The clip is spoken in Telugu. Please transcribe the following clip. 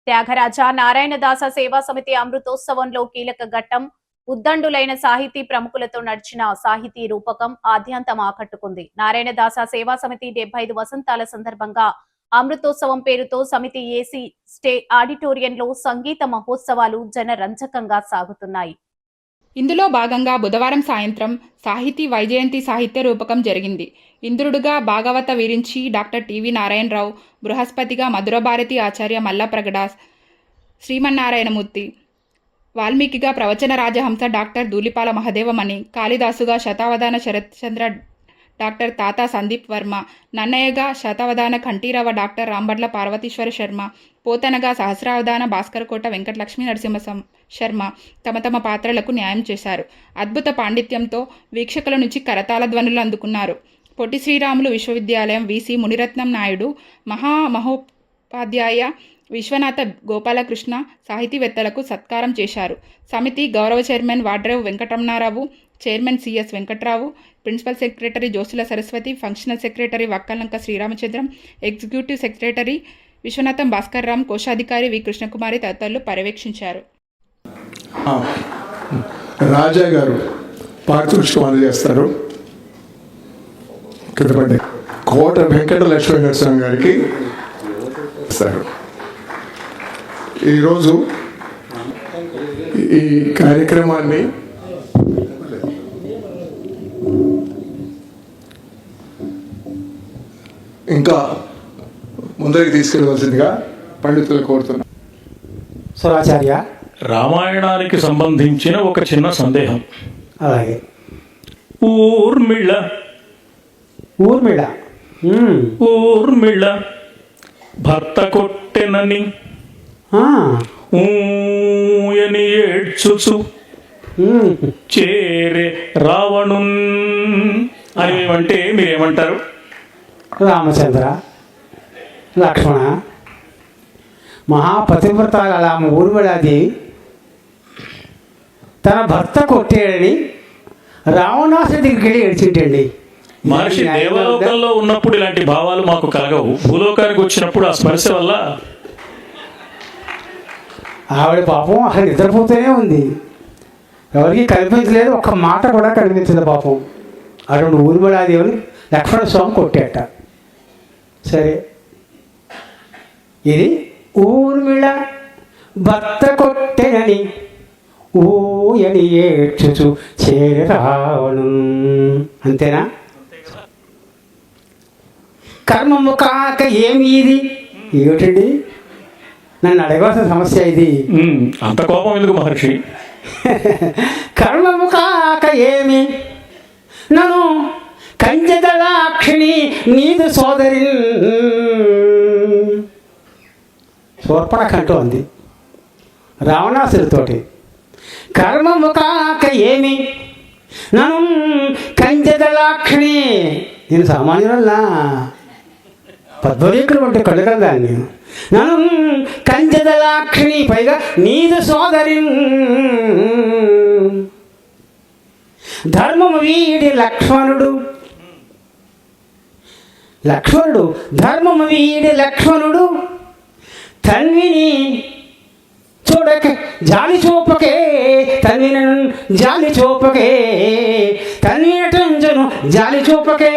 త్యాగరాజ నారాయణదాస సేవా సమితి అమృతోత్సవంలో కీలక ఘట్టం. ఉద్దండులైన సాహితీ ప్రముఖులతో నడిచిన సాహితీ రూపకం ఆద్యంతం ఆకట్టుకుంది. నారాయణదాస సేవా సమితి 75 వసంతాల సందర్భంగా అమృతోత్సవం పేరుతో సమితి ఏసీ స్టే ఆడిటోరియంలో సంగీత మహోత్సవాలు జనరంజకంగా సాగుతున్నాయి. ఇందులో భాగంగా బుధవారం సాయంత్రం సాహితీ వైజయంతి సాహిత్య రూపకం జరిగింది. ఇంద్రుడుగా భాగవత విరించి డాక్టర్ టివి నారాయణరావు, బృహస్పతిగా మధురభారతి ఆచార్య మల్లప్రగడ శ్రీమన్నారాయణమూర్తి, వాల్మీకిగా ప్రవచన రాజహంస డాక్టర్ ధూళిపాల మహదేవమణి, కాళిదాసుగా శతావధాన శరత్చంద్ర డాక్టర్ తాతా సందీప్ వర్మ, నన్నయ్యగా శతావధాన కంఠీరవ డాక్టర్ రాంబడ్ల పార్వతీశ్వర శర్మ, పోతనగా సహస్రావధాన భాస్కరకోట వెంకటలక్ష్మీ నరసింహ శర్మ తమ తమ పాత్రలకు న్యాయం చేశారు. అద్భుత పాండిత్యంతో వీక్షకుల నుంచి కరతాళ ధ్వనులు అందుకున్నారు. పొట్టి శ్రీరాములు విశ్వవిద్యాలయం వీసీ మునిరత్నం నాయుడు, మహామహోపాధ్యాయ విశ్వనాథ గోపాలకృష్ణ సాహితీవేత్తలకు సత్కారం చేశారు. సమితి గౌరవ chairman Vadrevu Venkataramanarao, chairman CS Venkatrao, principal secretary Josula Saraswathi, functional secretary Vakkalanka Sriramachandram, executive secretary Viswanatham Bhaskar Ram, కోశాధికారి వి కృష్ణకుమారి తదితరులు పర్యవేక్షించారు. రాజా గారు పారితోషికం అందజేస్తారు. కోట వెంకట లక్ష్మీ నరసింహ గారికి ఇస్తారు. ఈరోజు ఈ కార్యక్రమాన్ని ఇంకా ముందరికి తీసుకెళ్ళవలసిందిగా పండితులు కోరుతున్నాను. సురాచార్య, రామాయణానికి సంబంధించిన ఒక చిన్న సందేహం. అలాగే. ఊర్మిళ ఊర్మిళ ఊర్మిళ భర్త కొట్టెనని ఊయని ఏడ్చుచు చేరే రావణు అని ఏమంటే మీరేమంటారు? రామచంద్ర, లక్ష్మణ, మహాపతివ్రత గల ఊర్మిళాదేవి తన భర్త కొట్టేయడని రావణాసుడి దగ్గరికి వెళ్ళి ఏడ్చింటండి. మనిషి దేవలోకంలో ఉన్నప్పుడు ఇలాంటి భావాలు మాకు కలగవు. భూలోకానికి వచ్చినప్పుడు ఆ స్పర్శ వల్ల ఆవిడ పాపం అసలు నిద్రపోతూనే ఉంది. ఎవరికి కనిపించలేదు, ఒక్క మాట కూడా కనిపించదు పాపం. అటువంటి ఊర్మిళాదేవిని లక్ష్మణ స్వామి కొట్టాట. సరే, ఇది ఊర్మిళ భర్త కొట్టెనని ఊయని ఏడ్చుచు చేరి రావణు. అంతేనా? కర్మము కాక ఏమి ఇది? ఏమిటండి నన్ను అడగవలసిన సమస్య ఇది. అంత కోపం ఎందుకు మహర్షి? కర్మము కాక ఏమి నన్ను కంజదళాక్షిణి నీదు సోదరి శూర్పణఖ అంది రావణాసుడితోటి. కర్మము కాక ఏమి నన్ను కంజదళాక్షిణి, నేను సామాన్యులన్నా పద్మవీకుడు అంటే కళ్ళగలదాన్ని. నన్ను కంజదళాక్షిణి, పైగా నీదు సోదరి ధర్మము వీడి లక్ష్మణుడు ధర్మము వీడి లక్ష్మణుడు తన్విని చూడకే జాలి చూపకే, తన్విన జాలి చూపకే, తన్విన టంజను జాలి చూపకే.